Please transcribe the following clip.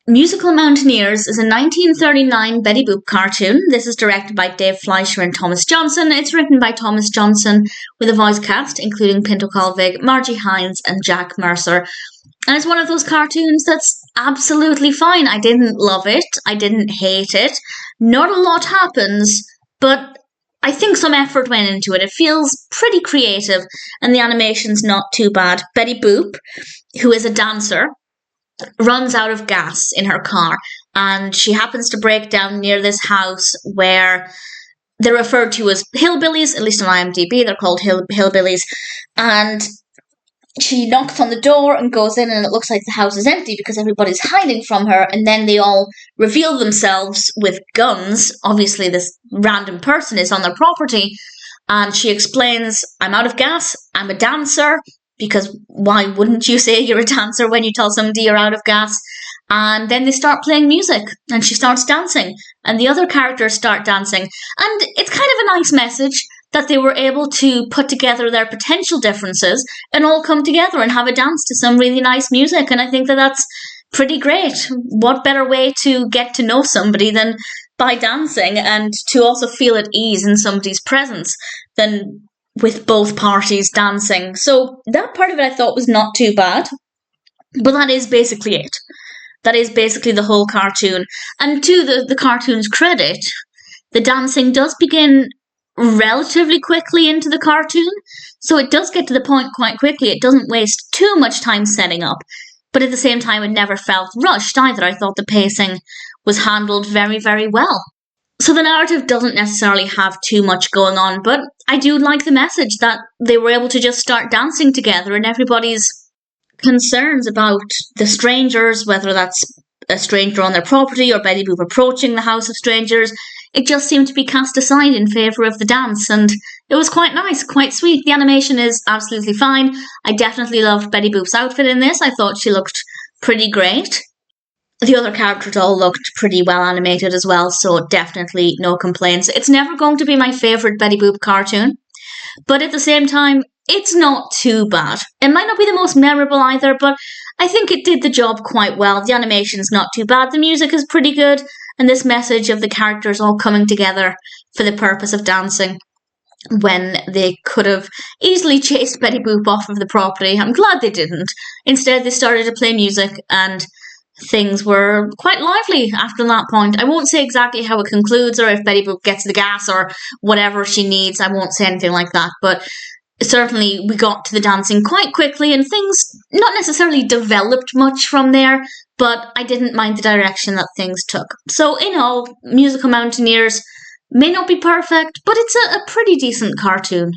Musical Mountaineers is a 1939 Betty Boop cartoon. This is directed by Dave Fleischer and Thomas Johnson. It's written by Thomas Johnson with a voice cast including Pinto Colvig, Margie Hines and Jack Mercer. And it's one of those cartoons that's absolutely fine. I didn't love it. I didn't hate it. Not a lot happens, but I think some effort went into it. It feels pretty creative and the animation's not too bad. Betty Boop, who is a dancer, runs out of gas in her car and she happens to break down near this house where they're referred to as hillbillies, at least on IMDb, they're called hillbillies, and she knocks on the door and goes in and it looks like the house is empty because everybody's hiding from her, and then they all reveal themselves with guns. Obviously this random person is on their property and she explains, I'm out of gas, I'm a dancer, because why wouldn't you say you're a dancer when you tell somebody you're out of gas? And then they start playing music and she starts dancing and the other characters start dancing. And it's kind of a nice message that they were able to put together their potential differences and all come together and have a dance to some really nice music. And I think that that's pretty great. What better way to get to know somebody than by dancing, and to also feel at ease in somebody's presence than with both parties dancing. So that part of it I thought was not too bad. But that is basically it. That is basically the whole cartoon. And to the cartoon's credit, the dancing does begin relatively quickly into the cartoon. So it does get to the point quite quickly. It doesn't waste too much time setting up. But at the same time, it never felt rushed either. I thought the pacing was handled very, very well. So the narrative doesn't necessarily have too much going on, but I do like the message that they were able to just start dancing together and everybody's concerns about the strangers, whether that's a stranger on their property or Betty Boop approaching the house of strangers, it just seemed to be cast aside in favour of the dance, and it was quite nice, quite sweet. The animation is absolutely fine. I definitely loved Betty Boop's outfit in this. I thought she looked pretty great. The other characters all looked pretty well animated as well, so definitely no complaints. It's never going to be my favourite Betty Boop cartoon, but at the same time, it's not too bad. It might not be the most memorable either, but I think it did the job quite well. The animation's not too bad, the music is pretty good, and this message of the characters all coming together for the purpose of dancing when they could have easily chased Betty Boop off of the property. I'm glad they didn't. Instead, they started to play music and things were quite lively after that point. I won't say exactly how it concludes or if Betty Boop gets the gas or whatever she needs. I won't say anything like that, but certainly we got to the dancing quite quickly and things not necessarily developed much from there, but I didn't mind the direction that things took. So in all, Musical Mountaineers may not be perfect, but it's a pretty decent cartoon.